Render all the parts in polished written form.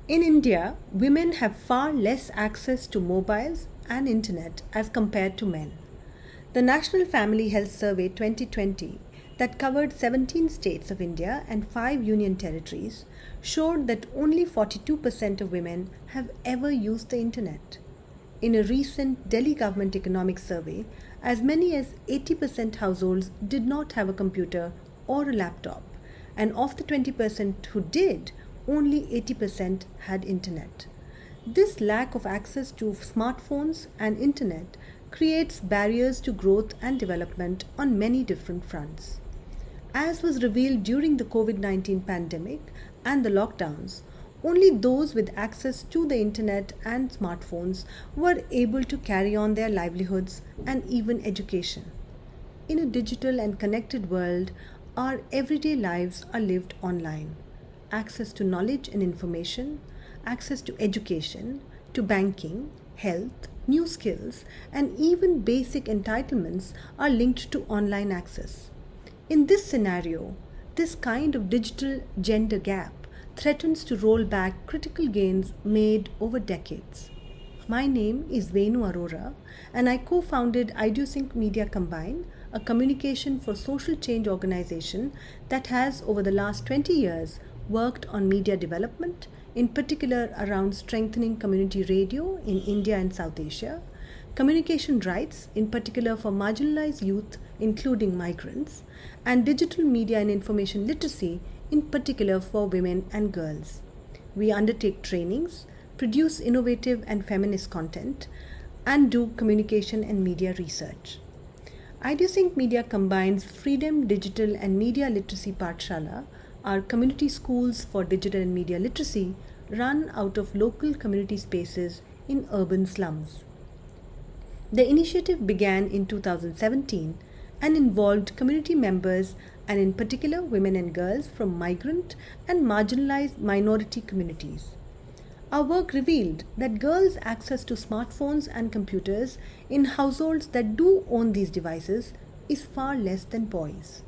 In India, women have far less access to mobiles and internet as compared to men. The National Family Health Survey 2020, that covered 17 states of India and 5 union territories, showed that only 42% of women have ever used the internet. In a recent Delhi government economic survey, as many as 80% households did not have a computer or a laptop, and of the 20% who did, only 80% had internet. This lack of access to smartphones and internet creates barriers to growth and development on many different fronts. As was revealed during the COVID-19 pandemic and the lockdowns, only those with access to the internet and smartphones were able to carry on their livelihoods and even education. In a digital and connected world, our everyday lives are lived online. Access to knowledge and information, access to education, to banking, health, new skills, and even basic entitlements are linked to online access. In this scenario, this kind of digital gender gap threatens to roll back critical gains made over decades. My name is Venu Arora, and I co-founded Ideosync Media Combine, a communication for social change organization that has, over the last 20 years, worked on media development, in particular around strengthening community radio in India and South Asia, communication rights, in particular for marginalized youth, including migrants, and digital media and information literacy, in particular for women and girls. We undertake trainings, produce innovative and feminist content, and do communication and media research. Ideosync Media combines Freedom Digital and Media Literacy Pathshala, our community schools for digital and media literacy, run out of local community spaces in urban slums. The initiative began in 2017 and involved community members and in particular women and girls from migrant and marginalized minority communities. Our work revealed that girls' access to smartphones and computers in households that do own these devices is far less than boys.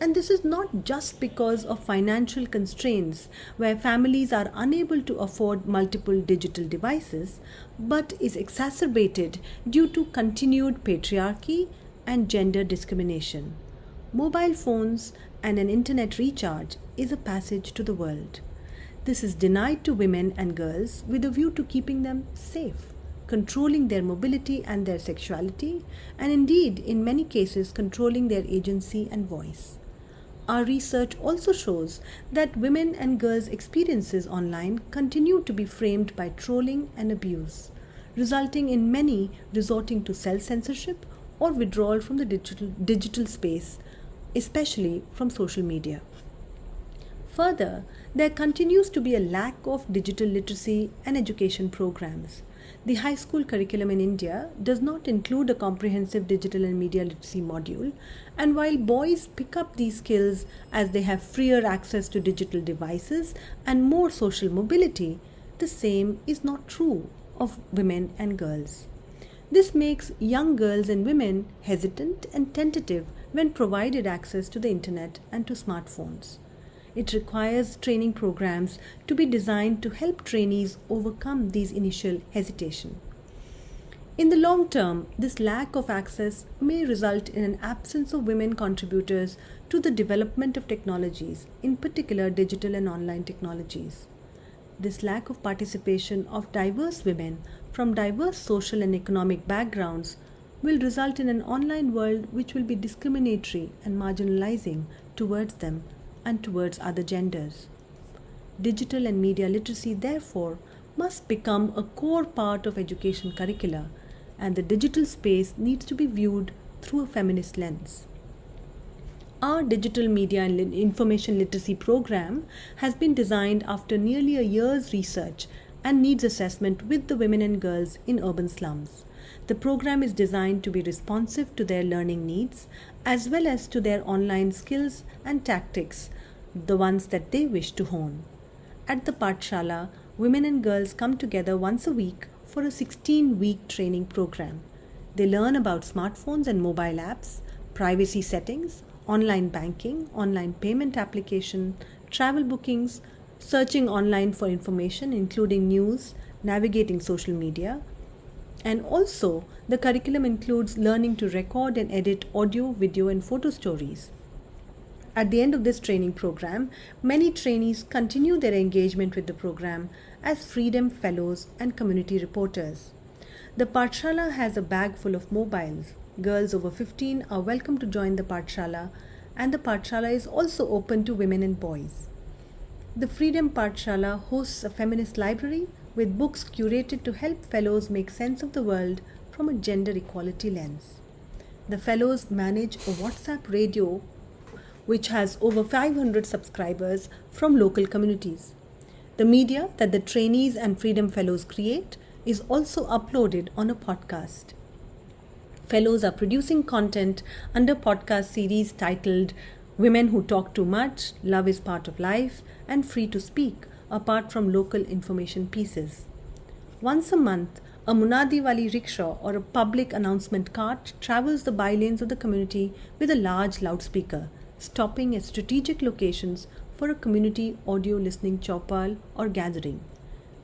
And this is not just because of financial constraints where families are unable to afford multiple digital devices, but is exacerbated due to continued patriarchy and gender discrimination. Mobile phones and an internet recharge is a passage to the world. This is denied to women and girls with a view to keeping them safe, controlling their mobility and their sexuality, and indeed, in many cases, controlling their agency and voice. Our research also shows that women and girls' experiences online continue to be framed by trolling and abuse, resulting in many resorting to self-censorship or withdrawal from the digital space, especially from social media. Further, there continues to be a lack of digital literacy and education programs. The high school curriculum in India does not include a comprehensive digital and media literacy module, and while boys pick up these skills as they have freer access to digital devices and more social mobility, the same is not true of women and girls. This makes young girls and women hesitant and tentative when provided access to the internet and to smartphones. It requires training programs to be designed to help trainees overcome these initial hesitation. In the long term, this lack of access may result in an absence of women contributors to the development of technologies, in particular digital and online technologies. This lack of participation of diverse women from diverse social and economic backgrounds will result in an online world which will be discriminatory and marginalizing towards them and towards other genders. Digital and media literacy, therefore, must become a core part of education curricula, and the digital space needs to be viewed through a feminist lens. Our digital media and information literacy program has been designed after nearly a year's research and needs assessment with the women and girls in urban slums. The program is designed to be responsive to their learning needs as well as to their online skills and tactics, the ones that they wish to hone. At the Pathshala, women and girls come together once a week for a 16-week training program. They learn about smartphones and mobile apps, privacy settings, online banking, online payment application, travel bookings, searching online for information, including news, navigating social media. And also, the curriculum includes learning to record and edit audio, video, and photo stories. At the end of this training program, many trainees continue their engagement with the program as Freedom Fellows and community reporters. The Pathshala has a bag full of mobiles. Girls over 15 are welcome to join the Pathshala, and the Pathshala is also open to women and boys. The Freedom Pathshala hosts a feminist library with books curated to help fellows make sense of the world from a gender equality lens. The fellows manage a WhatsApp radio which has over 500 subscribers from local communities. The media that the trainees and Freedom Fellows create is also uploaded on a podcast. Fellows are producing content under podcast series titled Women Who Talk Too Much, Love is Part of Life, and Free to Speak, apart from local information pieces. Once a month, a Munadi Wali rickshaw or a public announcement cart travels the bylanes of the community with a large loudspeaker, stopping at strategic locations for a community audio listening chopal or gathering.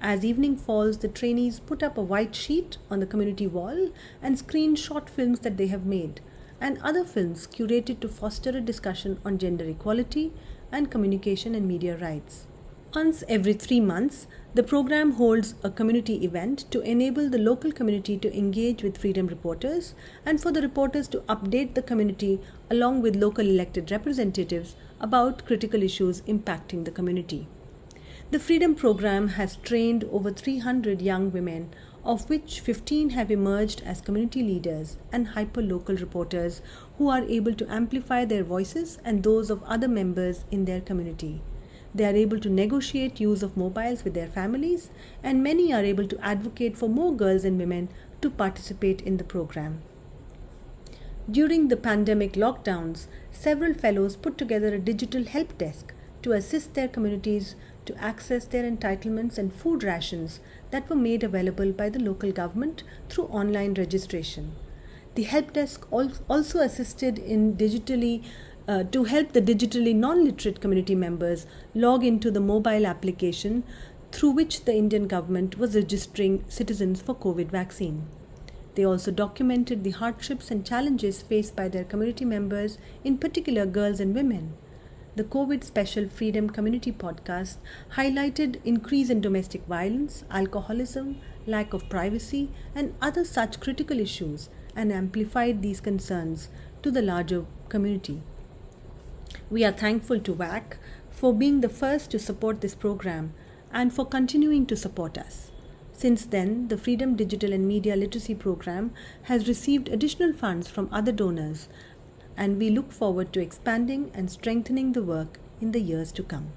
As evening falls, the trainees put up a white sheet on the community wall and screen short films that they have made, and other films curated to foster a discussion on gender equality and communication and media rights. Once every 3 months, the program holds a community event to enable the local community to engage with freedom reporters and for the reporters to update the community along with local elected representatives about critical issues impacting the community. The Freedom Program has trained over 300 young women, of which 15 have emerged as community leaders and hyper-local reporters who are able to amplify their voices and those of other members in their community. They are able to negotiate use of mobiles with their families, and many are able to advocate for more girls and women to participate in the program. During the pandemic lockdowns, several fellows put together a digital help desk to assist their communities to access their entitlements and food rations that were made available by the local government through online registration. The help desk also assisted in to help the digitally non-literate community members log into the mobile application through which the Indian government was registering citizens for COVID vaccine. They also documented the hardships and challenges faced by their community members, in particular girls and women. The COVID Special Freedom Community podcast highlighted increase in domestic violence, alcoholism, lack of privacy, and other such critical issues, and amplified these concerns to the larger community. We are thankful to WACC for being the first to support this program and for continuing to support us. Since then, the Freedom Digital and Media Literacy Program has received additional funds from other donors, and we look forward to expanding and strengthening the work in the years to come.